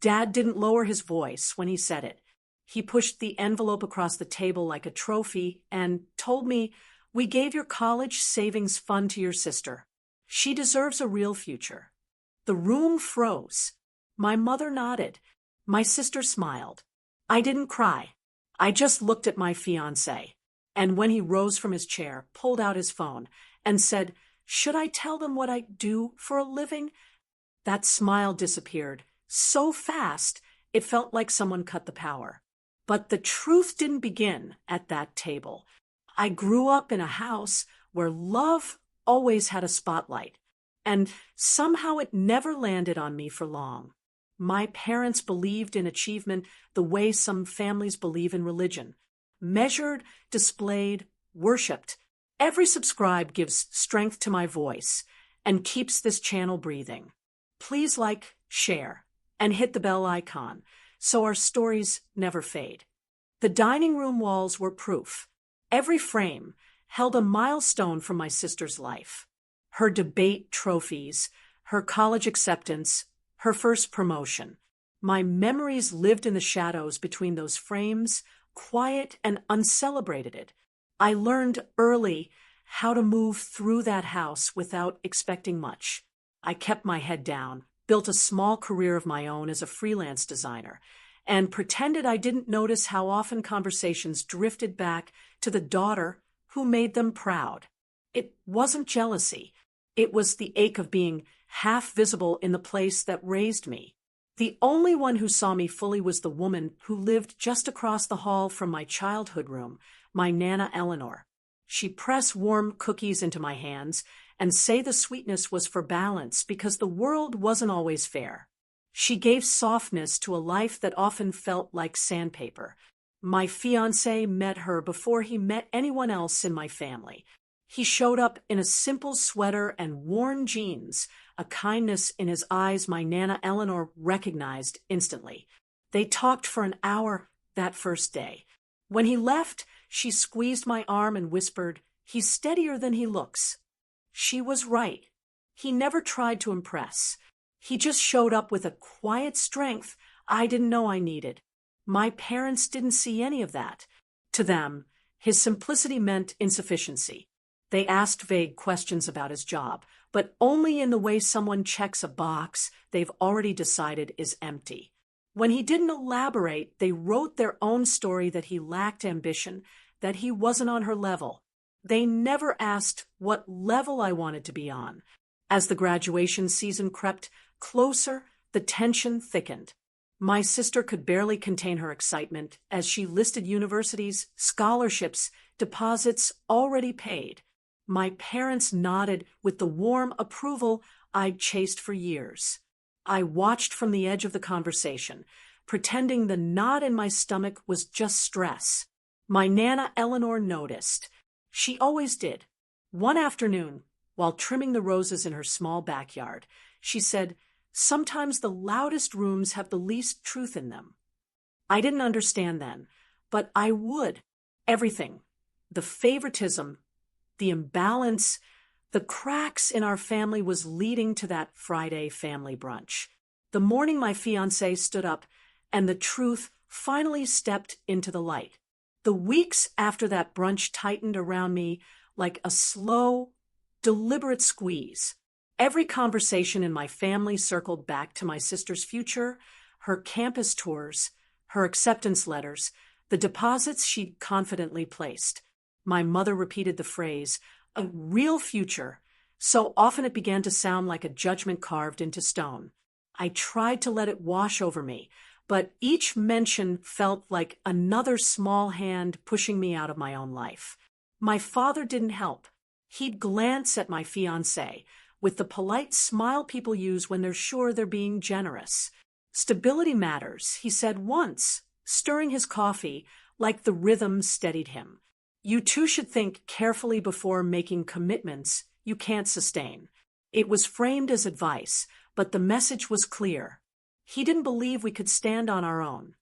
Dad didn't lower his voice when he said it. He pushed the envelope across the table like a trophy and told me, "We gave your college savings fund to your sister. She deserves a real future." The room froze. My mother nodded. My sister smiled. I didn't cry. I just looked at my fiancé. And when he rose from his chair, pulled out his phone, and said, "Should I tell them what I do for a living?" that smile disappeared so fast it felt like someone cut the power. But the truth didn't begin at that table. I grew up in a house where love always had a spotlight, and somehow it never landed on me for long. My parents believed in achievement the way some families believe in religion. Measured, displayed, worshipped. Every subscribe gives strength to my voice and keeps this channel breathing. Please like, share, and hit the bell icon so our stories never fade. The dining room walls were proof. Every frame held a milestone from my sister's life. Her debate trophies, her college acceptance, her first promotion. My memories lived in the shadows between those frames, quiet and uncelebrated. I learned early how to move through that house without expecting much. I kept my head down, built a small career of my own as a freelance designer, and pretended I didn't notice how often conversations drifted back to the daughter who made them proud. It wasn't jealousy. It was the ache of being half visible in the place that raised me. The only one who saw me fully was the woman who lived just across the hall from my childhood room, my Nana Eleanor. She'd press warm cookies into my hands and say the sweetness was for balance because the world wasn't always fair. She gave softness to a life that often felt like sandpaper. My fiancé met her before he met anyone else in my family. He showed up in a simple sweater and worn jeans, a kindness in his eyes my Nana Eleanor recognized instantly. They talked for an hour that first day. When he left, she squeezed my arm and whispered, "He's steadier than he looks." She was right. He never tried to impress. He just showed up with a quiet strength I didn't know I needed. My parents didn't see any of that. To them, his simplicity meant insufficiency. They asked vague questions about his job, but only in the way someone checks a box they've already decided is empty. When he didn't elaborate, they wrote their own story that he lacked ambition, that he wasn't on her level. They never asked what level I wanted to be on. As the graduation season crept closer, the tension thickened. My sister could barely contain her excitement as she listed universities, scholarships, deposits already paid. My parents nodded with the warm approval I'd chased for years. I watched from the edge of the conversation, pretending the knot in my stomach was just stress. My Nana Eleanor noticed. She always did. One afternoon, while trimming the roses in her small backyard, she said, "Sometimes the loudest rooms have the least truth in them." I didn't understand then, but I would. Everything. The favoritism, the imbalance, the cracks in our family was leading to that Friday family brunch. The morning my fiancé stood up and the truth finally stepped into the light. The weeks after that brunch tightened around me like a slow, deliberate squeeze. Every conversation in my family circled back to my sister's future, her campus tours, her acceptance letters, the deposits she'd confidently placed. My mother repeated the phrase, "a real future," so often it began to sound like a judgment carved into stone. I tried to let it wash over me, but each mention felt like another small hand pushing me out of my own life. My father didn't help. He'd glance at my fiancé with the polite smile people use when they're sure they're being generous. "Stability matters," he said once, stirring his coffee like the rhythm steadied him. "You two should think carefully before making commitments you can't sustain." It was framed as advice, but the message was clear. He didn't believe we could stand on our own.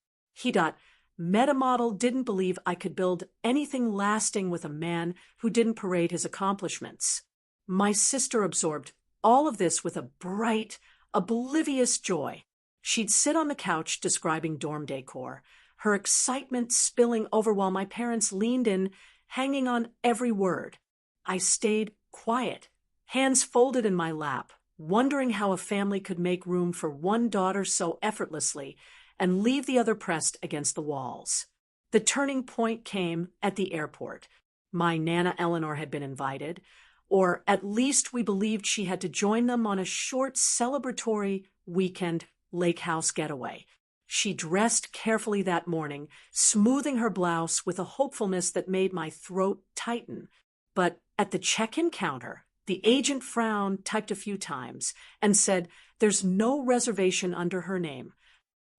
Metamodel didn't believe I could build anything lasting with a man who didn't parade his accomplishments. My sister absorbed all of this with a bright, oblivious joy. She'd sit on the couch describing dorm decor, her excitement spilling over while my parents leaned in, hanging on every word. I stayed quiet, hands folded in my lap, wondering how a family could make room for one daughter so effortlessly and leave the other pressed against the walls. The turning point came at the airport. My Nana Eleanor had been invited, or at least we believed she had to join them on a short celebratory weekend lake house getaway. She dressed carefully that morning, smoothing her blouse with a hopefulness that made my throat tighten. But at the check-in counter, the agent frowned, typed a few times, and said, "There's no reservation under her name."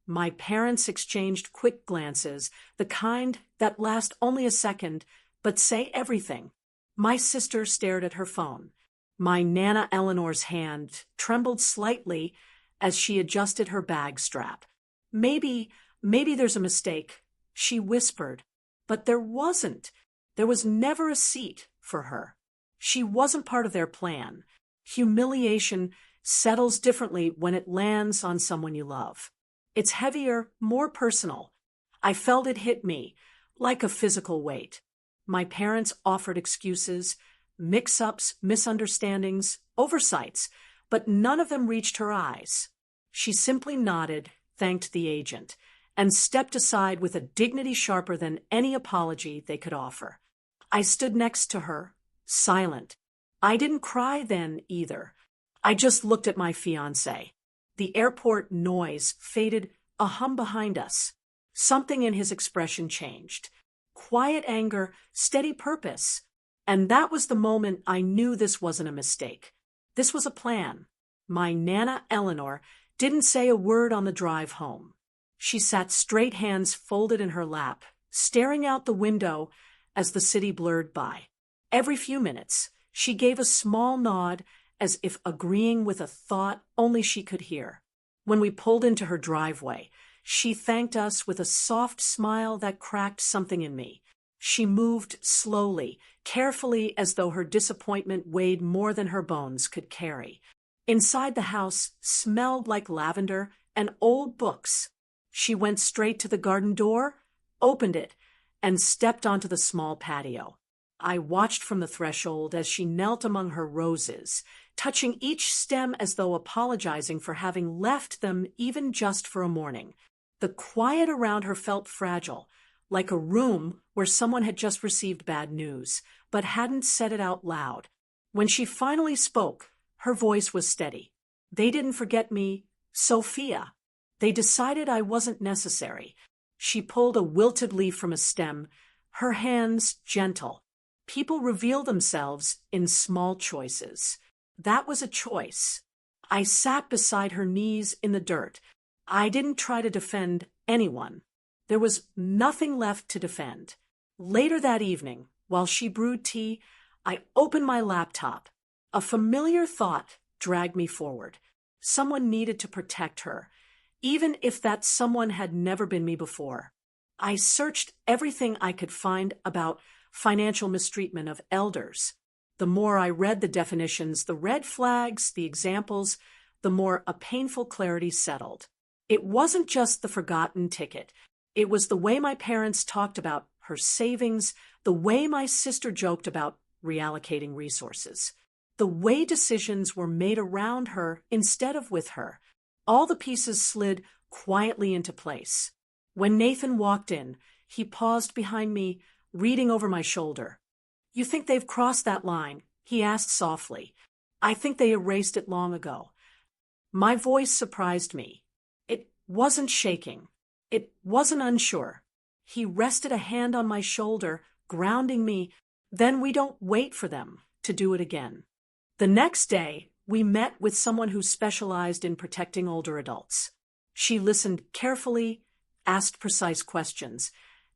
My parents exchanged quick glances, the kind that last only a second, but say everything. My sister stared at her phone. My Nana Eleanor's hand trembled slightly as she adjusted her bag strap. Maybe there's a mistake," she whispered. But there wasn't. There was never a seat for her. She wasn't part of their plan. Humiliation settles differently when it lands on someone you love. It's heavier, more personal. I felt it hit me, like a physical weight. My parents offered excuses, mix-ups, misunderstandings, oversights, but none of them reached her eyes. She simply nodded, thanked the agent, and stepped aside with a dignity sharper than any apology they could offer. I stood next to her, silent. I didn't cry then either. I just looked at my fiancé. The airport noise faded, a hum behind us. Something in his expression changed. Quiet anger, steady purpose. And that was the moment I knew this wasn't a mistake. This was a plan. My Nana Eleanor didn't say a word on the drive home. She sat straight, hands folded in her lap, staring out the window as the city blurred by. Every few minutes, she gave a small nod as if agreeing with a thought only she could hear. When we pulled into her driveway, she thanked us with a soft smile that cracked something in me. She moved slowly, carefully, as though her disappointment weighed more than her bones could carry. Inside the house smelled like lavender and old books. She went straight to the garden door, opened it, and stepped onto the small patio. I watched from the threshold as she knelt among her roses, touching each stem as though apologizing for having left them even just for a morning. The quiet around her felt fragile, like a room where someone had just received bad news, but hadn't said it out loud. When she finally spoke, her voice was steady. "They didn't forget me, Sophia. They decided I wasn't necessary." She pulled a wilted leaf from a stem, her hands gentle. People reveal themselves in small choices. That was a choice. I sat beside her, knees in the dirt. I didn't try to defend anyone. There was nothing left to defend. Later that evening, while she brewed tea, I opened my laptop. A familiar thought dragged me forward. Someone needed to protect her, even if that someone had never been me before. I searched everything I could find about financial mistreatment of elders. The more I read the definitions, the red flags, the examples, the more a painful clarity settled. It wasn't just the forgotten ticket. It was the way my parents talked about her savings, the way my sister joked about reallocating resources, the way decisions were made around her instead of with her. All the pieces slid quietly into place. When Nathan walked in, he paused behind me, reading over my shoulder. "You think they've crossed that line?" he asked softly. "I think they erased it long ago." My voice surprised me. It wasn't shaking. It wasn't unsure. He rested a hand on my shoulder, grounding me. "Then we don't wait for them to do it again." The next day, we met with someone who specialized in protecting older adults. She listened carefully, asked precise questions,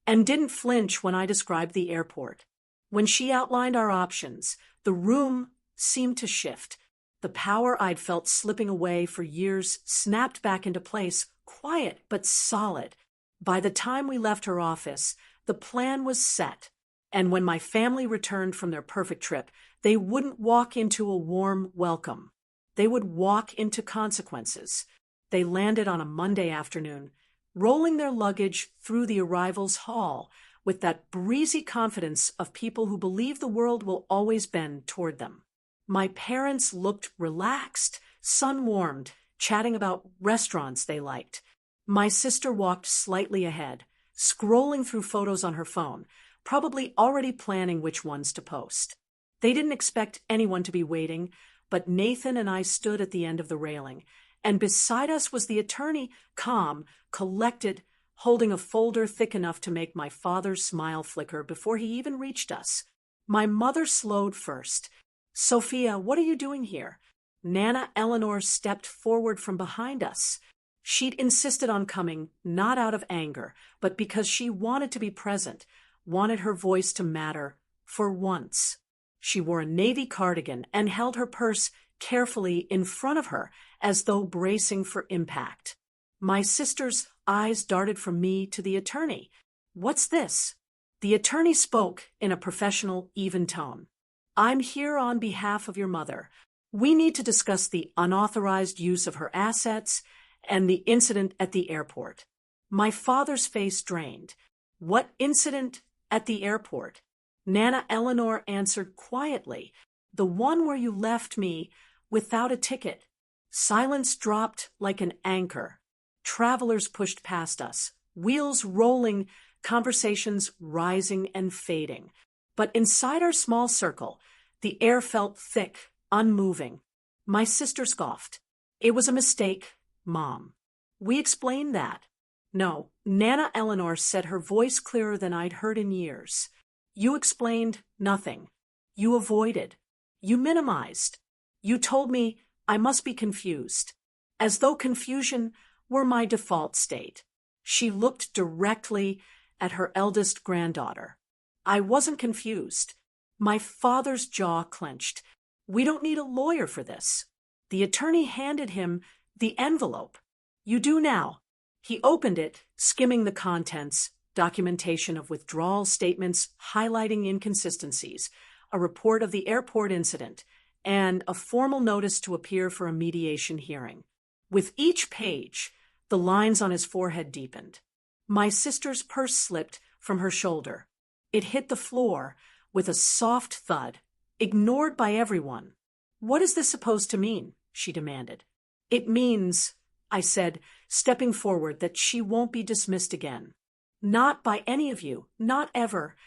and didn't flinch when I described the airport. When she outlined our options, the room seemed to shift. The power I'd felt slipping away for years snapped back into place, quiet but solid. By the time we left her office, the plan was set. And when my family returned from their perfect trip, they wouldn't walk into a warm welcome. They would walk into consequences. They landed on a Monday afternoon, rolling their luggage through the arrivals hall with that breezy confidence of people who believe the world will always bend toward them. My parents looked relaxed, sun-warmed, chatting about restaurants they liked. My sister walked slightly ahead, scrolling through photos on her phone, probably already planning which ones to post. They didn't expect anyone to be waiting, but Nathan and I stood at the end of the railing, and beside us was the attorney, calm, collected, holding a folder thick enough to make my father's smile flicker before he even reached us. My mother slowed first. "Sophia, what are you doing here?" Nana Eleanor stepped forward from behind us. She'd insisted on coming, not out of anger, but because she wanted to be present, wanted her voice to matter, for once. She wore a navy cardigan and held her purse carefully in front of her, as though bracing for impact. My sister's eyes darted from me to the attorney. "What's this?" The attorney spoke in a professional, even tone. "I'm here on behalf of your mother. We need to discuss the unauthorized use of her assets and the incident at the airport." My father's face drained. "What incident at the airport?" Nana Eleanor answered quietly. "The one where you left me without a ticket." Silence dropped like an anchor. Travelers pushed past us, wheels rolling, conversations rising and fading. But inside our small circle, the air felt thick, unmoving. My sister scoffed. "It was a mistake, Mom." We explained that. "No," Nana Eleanor said, her voice clearer than I'd heard in years. "You explained nothing. You avoided. You minimized. You told me I must be confused, as though confusion were my default state." She looked directly at her eldest granddaughter. "I wasn't confused." My father's jaw clenched. "We don't need a lawyer for this." The attorney handed him the envelope. "You do now." He opened it, skimming the contents, documentation of withdrawal statements highlighting inconsistencies, a report of the airport incident, and a formal notice to appear for a mediation hearing. With each page, the lines on his forehead deepened. My sister's purse slipped from her shoulder. It hit the floor with a soft thud, ignored by everyone. "What is this supposed to mean?" she demanded. "It means," I said, stepping forward, "that she won't be dismissed again. Not by any of you, not ever."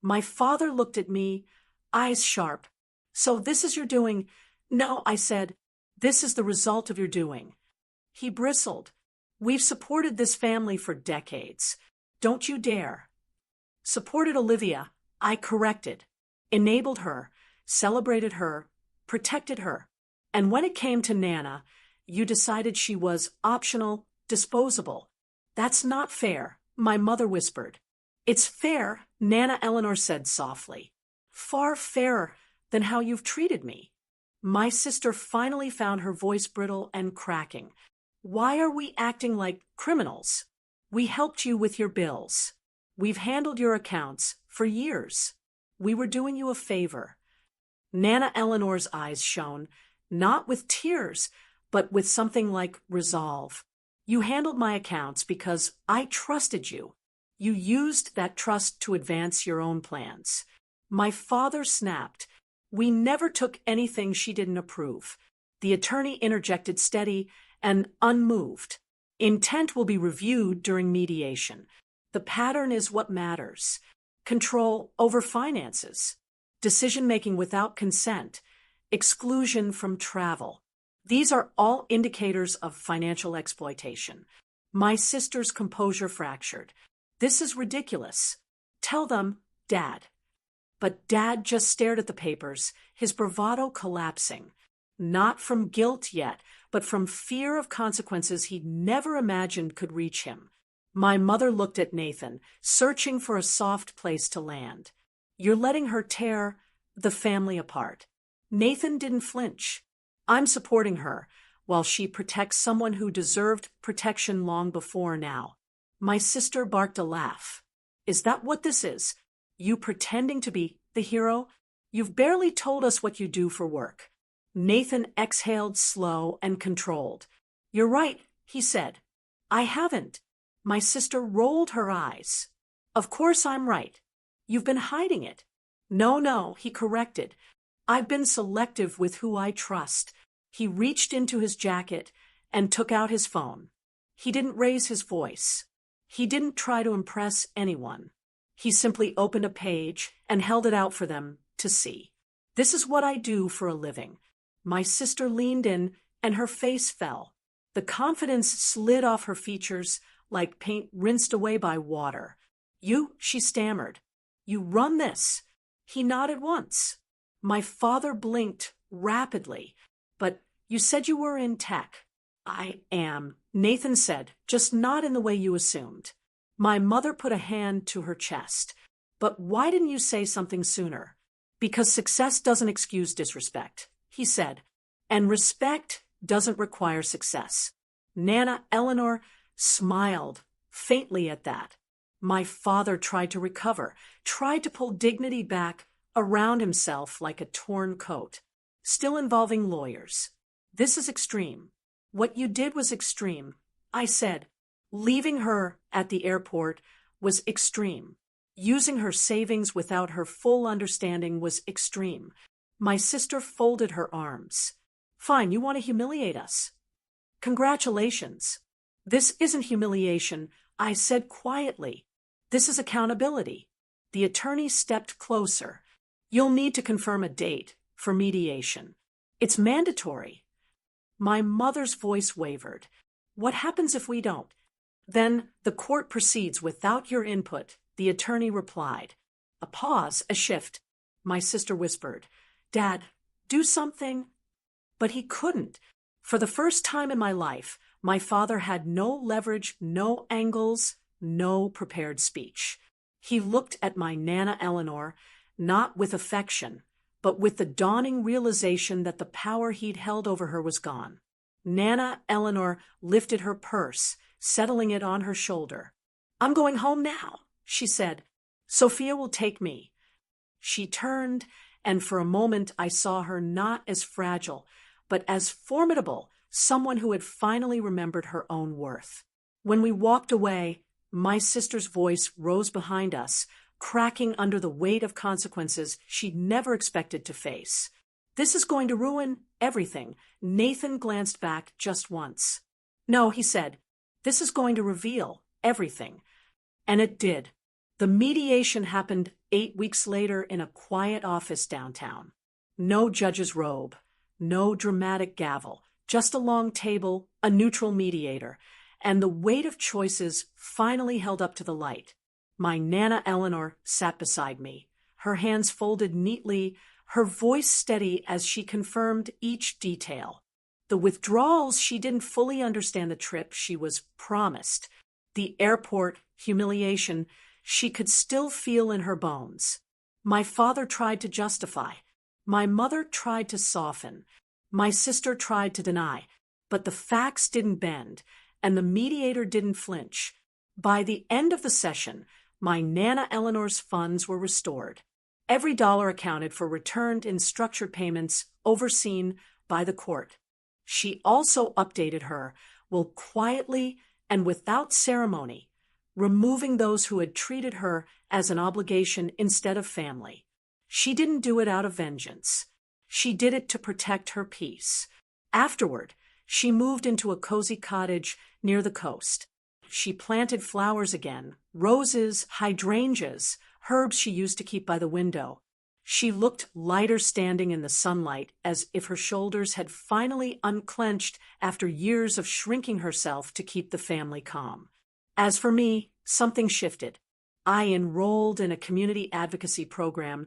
My father looked at me, eyes sharp. "So this is your doing?" "No," I said. "This is the result of your doing." He bristled. "We've supported this family for decades. Don't you dare." "Supported Olivia," I corrected. "Enabled her, celebrated her, protected her. And when it came to Nana, you decided she was optional, disposable. That's not fair," my mother whispered. "It's fair," Nana Eleanor said softly. "Far fairer than how you've treated me." My sister finally found her voice brittle and cracking. "Why are we acting like criminals? We helped you with your bills. We've handled your accounts for years. We were doing you a favor." Nana Eleanor's eyes shone, not with tears, but with something like resolve. "You handled my accounts because I trusted you. You used that trust to advance your own plans." My father snapped. "We never took anything she didn't approve." The attorney interjected, steady and unmoved. "Intent will be reviewed during mediation. The pattern is what matters. Control over finances, decision-making without consent, exclusion from travel. These are all indicators of financial exploitation." My sister's composure fractured. "This is ridiculous. Tell them, Dad." But Dad just stared at the papers, his bravado collapsing. Not from guilt yet, but from fear of consequences he'd never imagined could reach him. My mother looked at Nathan, searching for a soft place to land. "You're letting her tear the family apart." Nathan didn't flinch. "I'm supporting her, while she protects someone who deserved protection long before now." My sister barked a laugh. "Is that what this is? You pretending to be the hero? You've barely told us what you do for work." Nathan exhaled, slow and controlled. "You're right, He said. I haven't. My sister rolled her eyes. Of course I'm right. You've been hiding it. No, he corrected. I've been selective with who I trust. He reached into his jacket and took out his phone. He didn't raise his voice. He didn't try to impress anyone. He simply opened a page and held it out for them to see. This is what I do for a living. My sister leaned in and her face fell. The confidence slid off her features like paint rinsed away by water. She stammered. You run this. He nodded once. My father blinked rapidly. But you said you were in tech. I am, Nathan said, just not in the way you assumed. My mother put a hand to her chest. But why didn't you say something sooner? Because success doesn't excuse disrespect, he said, and respect doesn't require success. Nana Eleanor smiled faintly at that. My father tried to recover, tried to pull dignity back around himself like a torn coat, still involving lawyers. This is extreme. What you did was extreme, I said. Leaving her at the airport was extreme. Using her savings without her full understanding was extreme. My sister folded her arms. Fine, you want to humiliate us? Congratulations. This isn't humiliation, I said quietly. This is accountability. The attorney stepped closer. You'll need to confirm a date for mediation. It's mandatory. My mother's voice wavered. What happens if we don't? Then the court proceeds without your input, the attorney replied. A pause, a shift. My sister whispered, Dad, do something. But he couldn't. For the first time in my life, my father had no leverage, no angles, no prepared speech. He looked at my Nana Eleanor, not with affection, but with the dawning realization that the power he'd held over her was gone. Nana Eleanor lifted her purse, settling it on her shoulder. I'm going home now, she said. Sophia will take me. She turned, and for a moment I saw her not as fragile, but as formidable, someone who had finally remembered her own worth. When we walked away, my sister's voice rose behind us, cracking under the weight of consequences she'd never expected to face. This is going to ruin everything. Nathan glanced back just once. No, he said, this is going to reveal everything. And it did. The mediation happened 8 weeks later in a quiet office downtown. No judge's robe, no dramatic gavel, just a long table, a neutral mediator, and the weight of choices finally held up to the light. My Nana Eleanor sat beside me, her hands folded neatly, her voice steady as she confirmed each detail. The withdrawals, she didn't fully understand the trip she was promised. The airport humiliation she could still feel in her bones. My father tried to justify. My mother tried to soften. My sister tried to deny. But the facts didn't bend, and the mediator didn't flinch. By the end of the session, my Nana Eleanor's funds were restored. Every dollar accounted for, returned in structured payments overseen by the court. She also updated her, will quietly and without ceremony, removing those who had treated her as an obligation instead of family. She didn't do it out of vengeance. She did it to protect her peace. Afterward, she moved into a cozy cottage near the coast. She planted flowers again, roses, hydrangeas, herbs she used to keep by the window. She looked lighter standing in the sunlight, as if her shoulders had finally unclenched after years of shrinking herself to keep the family calm. As for me, something shifted. I enrolled in a community advocacy program,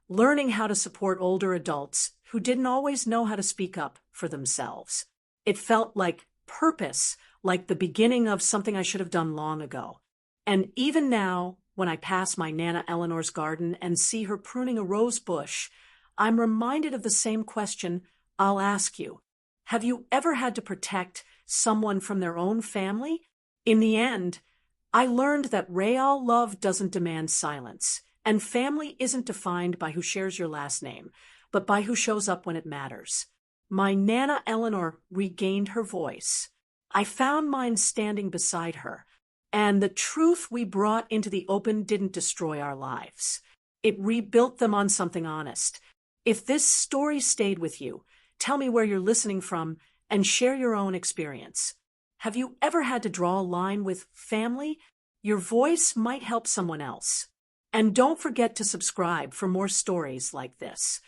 learning how to support older adults who didn't always know how to speak up for themselves. It felt like purpose, like the beginning of something I should have done long ago. And even now, when I pass my Nana Eleanor's garden and see her pruning a rose bush, I'm reminded of the same question I'll ask you. Have you ever had to protect someone from their own family? In the end, I learned that real love doesn't demand silence, and family isn't defined by who shares your last name, but by who shows up when it matters. My Nana Eleanor regained her voice. I found mine standing beside her, and the truth we brought into the open didn't destroy our lives. It rebuilt them on something honest. If this story stayed with you, tell me where you're listening from and share your own experience. Have you ever had to draw a line with family? Your voice might help someone else. And don't forget to subscribe for more stories like this.